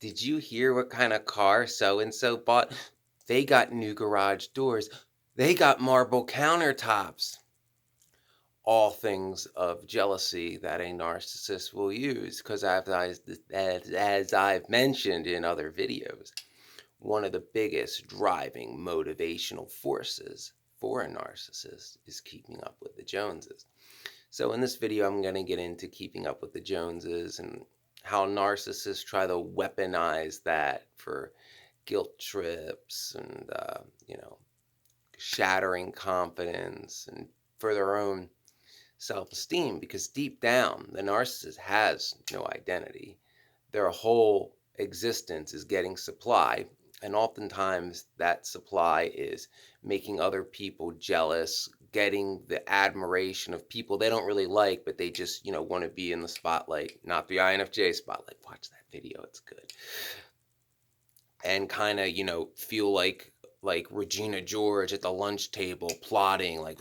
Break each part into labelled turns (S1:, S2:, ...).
S1: Did you hear what kind of car so and so bought? They got new garage doors. They got marble countertops. All things of jealousy that a narcissist will use. Because as I've mentioned in other videos, one of the biggest driving motivational forces for a narcissist is keeping up with the Joneses. So in this video, I'm going to get into keeping up with the Joneses and how narcissists try to weaponize that for guilt trips and, shattering confidence and for their own self-esteem. Because deep down, the narcissist has no identity. Their whole existence is getting supply. And oftentimes that supply is making other people jealous, getting the admiration of people they don't really like, but they just, want to be in the spotlight, not the INFJ spotlight. Watch that video, it's good. And kind of, feel like Regina George at the lunch table plotting, like,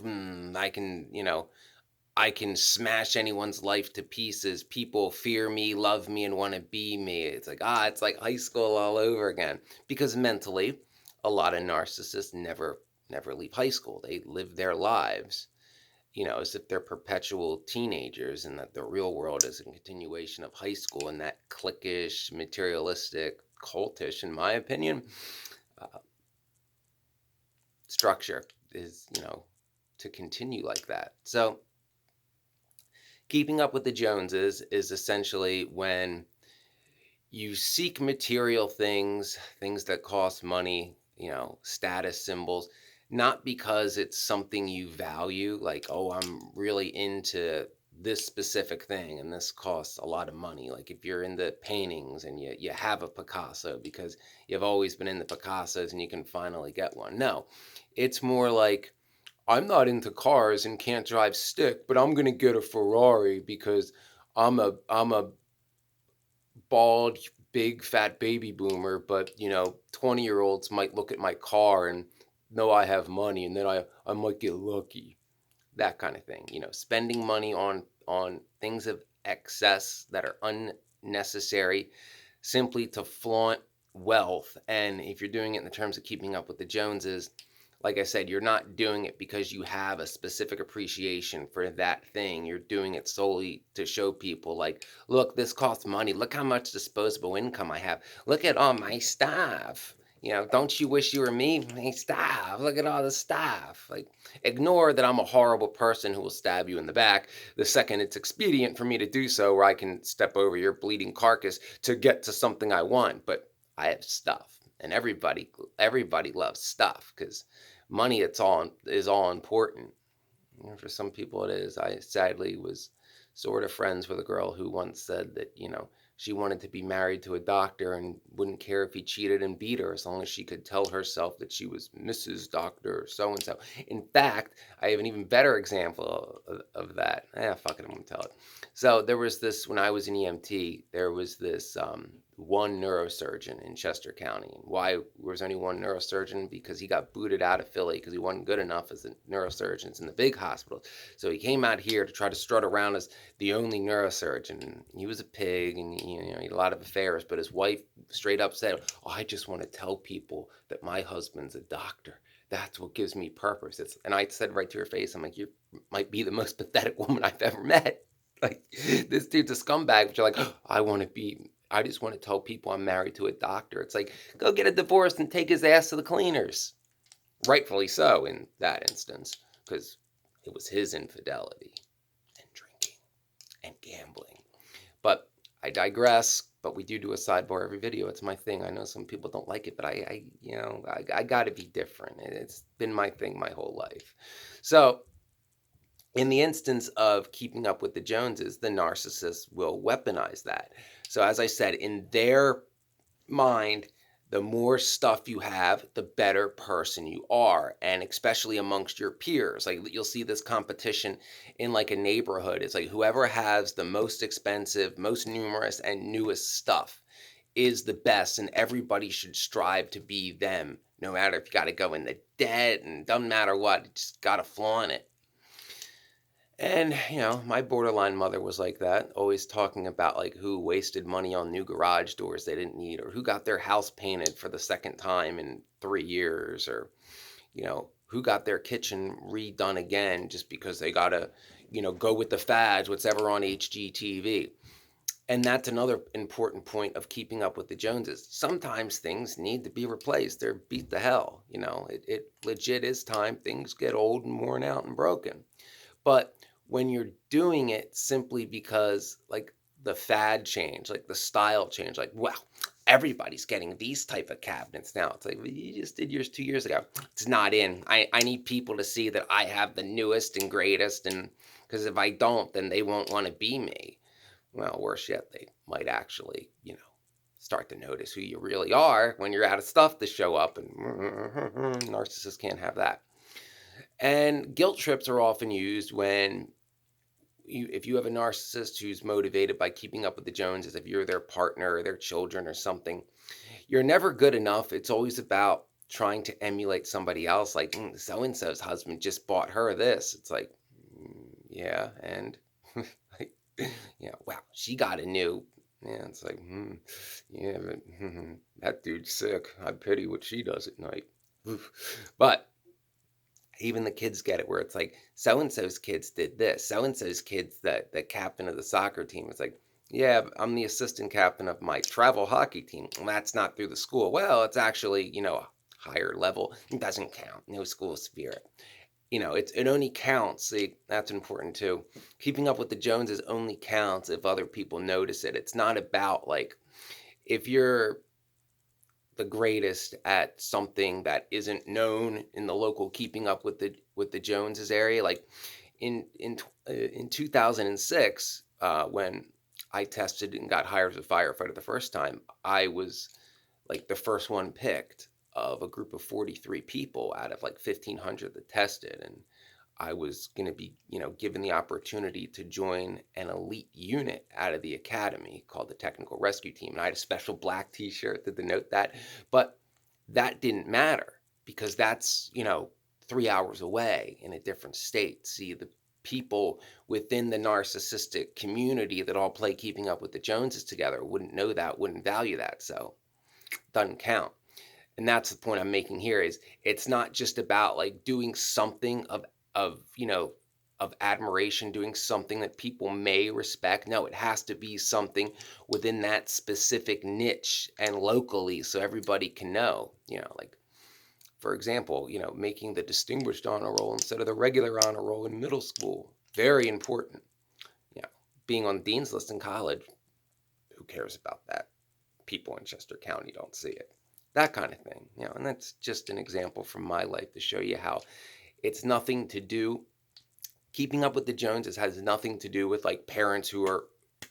S1: I can smash anyone's life to pieces. People fear me, love me, and want to be me. It's like high school all over again. Because mentally, a lot of narcissists never leave high school. They live their lives, as if they're perpetual teenagers, and that the real world is a continuation of high school, and that cliquish, materialistic, cultish, in my opinion, uh, structure is, to continue like that. So keeping up with the Joneses is essentially when you seek material things, things that cost money, status symbols, not because it's something you value, like, oh, I'm really into this specific thing and this costs a lot of money. Like if you're into paintings and you have a Picasso because you've always been into Picassos and you can finally get one. No, it's more like, I'm not into cars and can't drive stick, but I'm gonna get a Ferrari because I'm a bald, big, fat baby boomer. But 20-year-olds might look at my car and know I have money, and then I might get lucky. That kind of thing. Spending money on things of excess that are unnecessary simply to flaunt wealth. And if you're doing it in the terms of keeping up with the Joneses, like I said, you're not doing it because you have a specific appreciation for that thing. You're doing it solely to show people, like, look, this costs money. Look how much disposable income I have. Look at all my stuff. Don't you wish you were me? My stuff. Look at all the stuff. Like, ignore that I'm a horrible person who will stab you in the back the second it's expedient for me to do so, where I can step over your bleeding carcass to get to something I want. But I have stuff, and everybody loves stuff because money is all important. For some people it is. I sadly was sort of friends with a girl who once said that, she wanted to be married to a doctor and wouldn't care if he cheated and beat her as long as she could tell herself that she was Mrs. Doctor so and so. In fact, I have an even better example of that. Fuck it, I'm gonna tell it. So there was this, when I was in EMT, there was this one neurosurgeon in Chester County. And why was only one neurosurgeon? Because he got booted out of Philly because he wasn't good enough as a neurosurgeons in the big hospitals. So he came out here to try to strut around as the only neurosurgeon. And he was a pig, and he had a lot of affairs. But his wife straight up said, "Oh, I just want to tell people that my husband's a doctor. That's what gives me purpose." And I said right to her face, I'm like, "You might be the most pathetic woman I've ever met." Like, this dude's a scumbag, but you're like, "Oh, I just want to tell people I'm married to a doctor." It's like, go get a divorce and take his ass to the cleaners. Rightfully so in that instance, because it was his infidelity and drinking and gambling. But I digress. But we do a sidebar every video. It's my thing. I know some people don't like it, but I got to be different. It's been my thing my whole life. So in the instance of keeping up with the Joneses, the narcissist will weaponize that. So as I said, in their mind, the more stuff you have, the better person you are, and especially amongst your peers. Like, you'll see this competition in like a neighborhood. It's like whoever has the most expensive, most numerous, and newest stuff is the best, and everybody should strive to be them, no matter if you got to go into debt and doesn't matter what, you just got to flaunt it. And, my borderline mother was like that, always talking about like who wasted money on new garage doors they didn't need, or who got their house painted for the second time in 3 years, or, who got their kitchen redone again just because they got to, go with the fads, whatever on HGTV. And that's another important point of keeping up with the Joneses. Sometimes things need to be replaced. They're beat the hell. It legit is time. Things get old and worn out and broken. But when you're doing it simply because like the fad change, like the style change, like, wow, everybody's getting these type of cabinets now. It's like, well, you just did yours 2 years ago. It's not in. I need people to see that I have the newest and greatest. And because if I don't, then they won't want to be me. Well, worse yet, they might actually, start to notice who you really are when you're out of stuff to show up. And narcissists can't have that. And guilt trips are often used when if you have a narcissist who's motivated by keeping up with the Joneses, if you're their partner or their children or something, you're never good enough. It's always about trying to emulate somebody else. Like, so and so's husband just bought her this. It's like, yeah, and like, wow, she got a new. Yeah, it's like, yeah, but that dude's sick. I pity what she does at night. But even the kids get it where it's like so and so's kids did this, so and so's kids, the captain of the soccer team. It's like, yeah, I'm the assistant captain of my travel hockey team. Well, that's not through the school. Well, it's actually, higher level. It doesn't count. No school spirit. It only counts. See, that's important too. Keeping up with the Joneses only counts if other people notice it. It's not about like if you're the greatest at something that isn't known in the local keeping up with the Joneses area. Like in 2006, when I tested and got hired as a firefighter the first time, I was like the first one picked of a group of 43 people out of like 1,500 that tested, and I was going to be, given the opportunity to join an elite unit out of the academy called the Technical Rescue Team. And I had a special black t-shirt to denote that. But that didn't matter because that's, 3 hours away in a different state. See, the people within the narcissistic community that all play keeping up with the Joneses together wouldn't know that, wouldn't value that. So it doesn't count. And that's the point I'm making here is it's not just about like doing something of of admiration, doing something that people may respect. No, it has to be something within that specific niche and locally so everybody can know. Like for example, making the distinguished honor roll instead of the regular honor roll in middle school. Very important. you know Being on the dean's list in college, who cares about that? People in Chester County don't see it. That kind of thing. And that's just an example from my life to show you how it's nothing to do. Keeping up with the Joneses has nothing to do with like parents who are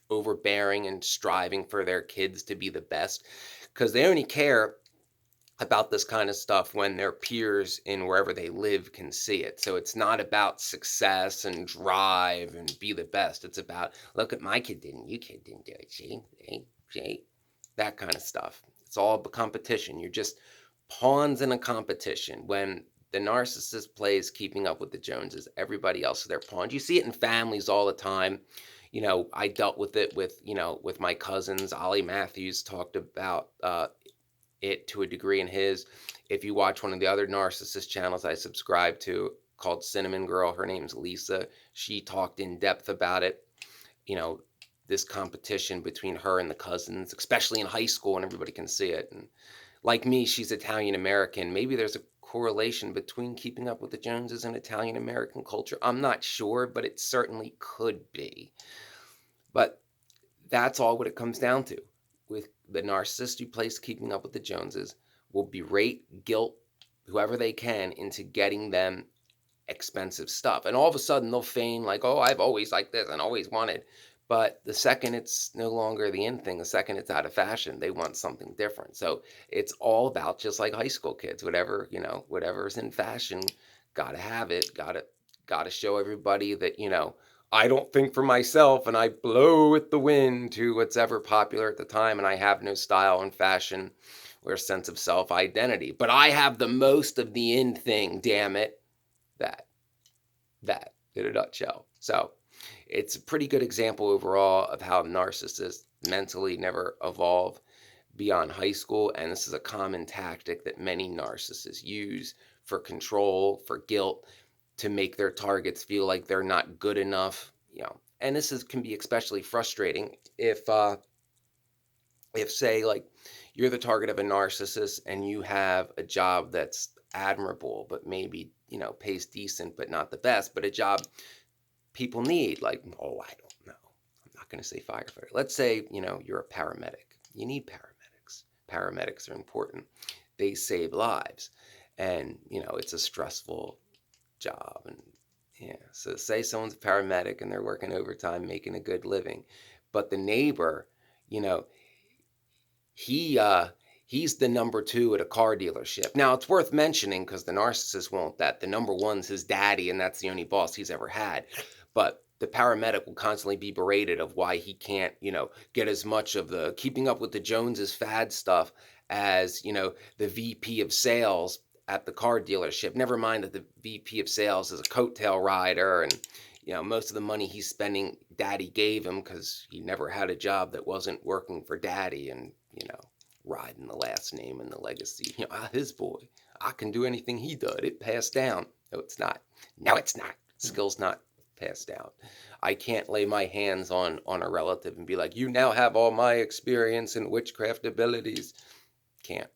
S1: overbearing and striving for their kids to be the best, because they only care about this kind of stuff when their peers in wherever they live can see it. So it's not about success and drive and be the best. It's about, look at my kid didn't, you kid didn't do it. See, that kind of stuff. It's all a competition. You're just pawns in a competition. When the narcissist plays keeping up with the Joneses, everybody else is their pawns. You see it in families all the time. I dealt with it with my cousins. Ollie Matthews talked about it to a degree in his. If you watch one of the other narcissist channels I subscribe to called Cinnamon Girl, her name's Lisa. She talked in depth about it. You know, this competition between her and the cousins, especially in high school, and everybody can see it. And like me, she's Italian American. Maybe there's a correlation between keeping up with the Joneses and Italian American culture. I'm not sure, but it certainly could be. But that's all what it comes down to. With the narcissist who plays keeping up with the Joneses will berate, guilt, whoever they can into getting them expensive stuff. And all of a sudden they'll feign like, oh, I've always liked this and always wanted. But the second it's no longer the in thing, the second it's out of fashion, they want something different. So it's all about just like high school kids, whatever's in fashion, gotta have it, gotta show everybody that, I don't think for myself and I blow with the wind to what's ever popular at the time, and I have no style and fashion or sense of self-identity. But I have the most of the in thing, damn it. That that in a nutshell. So it's a pretty good example overall of how narcissists mentally never evolve beyond high school. And this is a common tactic that many narcissists use for control, for guilt, to make their targets feel like they're not good enough. And this can be especially frustrating if say like you're the target of a narcissist and you have a job that's admirable, but maybe pays decent, but not the best, but a job people need, like, oh, I don't know, I'm not going to say firefighter. Let's say you're a paramedic. You need paramedics are important. They save lives, and it's a stressful job. And yeah, so say someone's a paramedic and they're working overtime making a good living, but the neighbor, you know he he's the number two at a car dealership. Now it's worth mentioning, because the narcissist won't, that the number one's his daddy and that's the only boss he's ever had. But the paramedic will constantly be berated of why he can't get as much of the keeping up with the Joneses fad stuff as the VP of sales at the car dealership. Never mind that the VP of sales is a coattail rider, and most of the money he's spending daddy gave him, because he never had a job that wasn't working for daddy, and riding the last name and the legacy. His boy, I can do anything he did. It passed down. No, it's not. No, it's not. Skill's not passed down. I can't lay my hands on a relative and be like, you now have all my experience and witchcraft abilities. Can't.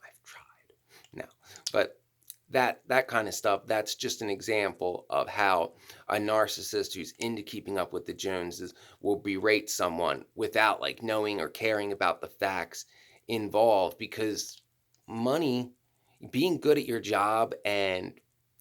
S1: I've tried. No, but that kind of stuff, that's just an example of how a narcissist who's into keeping up with the Joneses will berate someone without like knowing or caring about the facts involved, because money, being good at your job and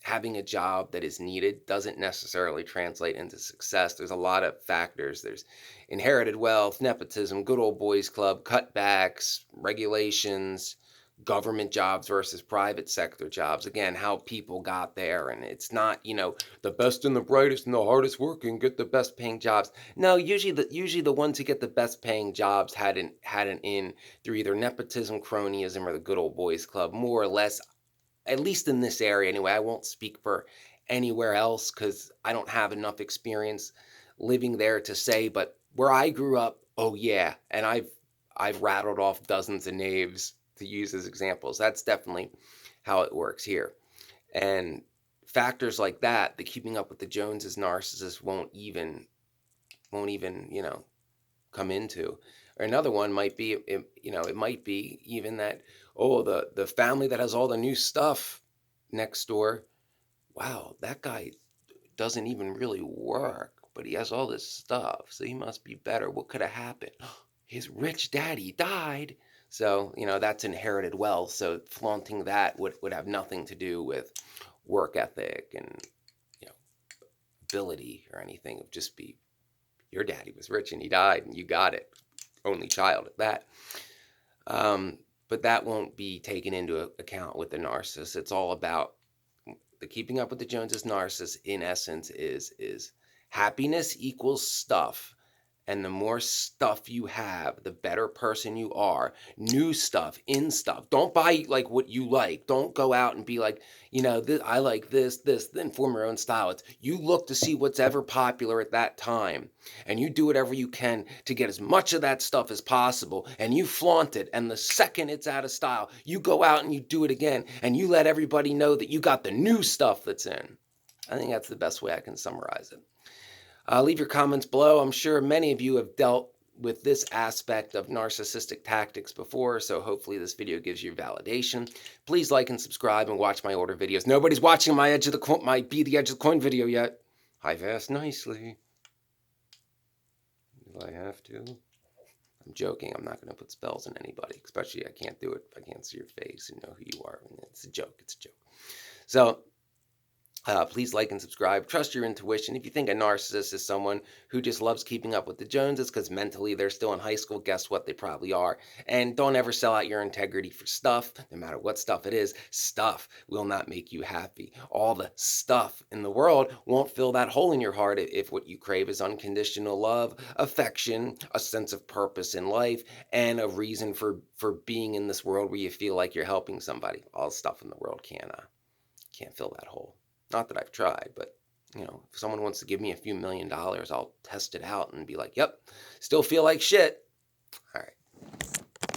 S1: having a job that is needed doesn't necessarily translate into success. There's a lot of factors. There's inherited wealth, nepotism, good old boys club, cutbacks, regulations, government jobs versus private sector jobs. Again, how people got there. And it's not, the best and the brightest and the hardest working get the best paying jobs. No, usually the ones who get the best paying jobs had an in through either nepotism, cronyism, or the good old boys club, more or less, at least in this area anyway. I won't speak for anywhere else because I don't have enough experience living there to say, but where I grew up, oh yeah, and I've rattled off dozens of names to use as examples. That's definitely how it works here. And factors like that, the keeping up with the Joneses narcissist won't even come into. Or another one might be, it might be even that, oh, the family that has all the new stuff next door. Wow, that guy doesn't even really work, but he has all this stuff, so he must be better. What could have happened? His rich daddy died. So, that's inherited wealth. So flaunting that would have nothing to do with work ethic and, ability or anything. It would just be, your daddy was rich and he died and you got it. Only child at that. But that won't be taken into account with the narcissist. It's all about the keeping up with the Joneses narcissist, in essence, is happiness equals stuff. And the more stuff you have, the better person you are. New stuff, in stuff. Don't buy like what you like. Don't go out and be like, I like this, then form your own style. It's you look to see what's ever popular at that time. And you do whatever you can to get as much of that stuff as possible. And you flaunt it. And the second it's out of style, you go out and you do it again. And you let everybody know that you got the new stuff that's in. I think that's the best way I can summarize it. Leave your comments below. I'm sure many of you have dealt with this aspect of narcissistic tactics before, so hopefully this video gives you validation. Please like and subscribe and watch my older videos. Nobody's watching my Be the Edge of the Coin video yet. I've asked nicely. Do I have to? I'm joking. I'm not going to put spells on anybody, especially I can't do it if I can't see your face and know who you are. It's a joke. It's a joke. So, please like and subscribe. Trust your intuition. If you think a narcissist is someone who just loves keeping up with the Joneses because mentally they're still in high school, guess what? They probably are. And don't ever sell out your integrity for stuff, no matter what stuff it is. Stuff will not make you happy. All the stuff in the world won't fill that hole in your heart if what you crave is unconditional love, affection, a sense of purpose in life, and a reason for being in this world where you feel like you're helping somebody. All the stuff in the world can't fill that hole. Not that I've tried, but if someone wants to give me a few $1,000,000, I'll test it out and be like, "Yep, still feel like shit." All right.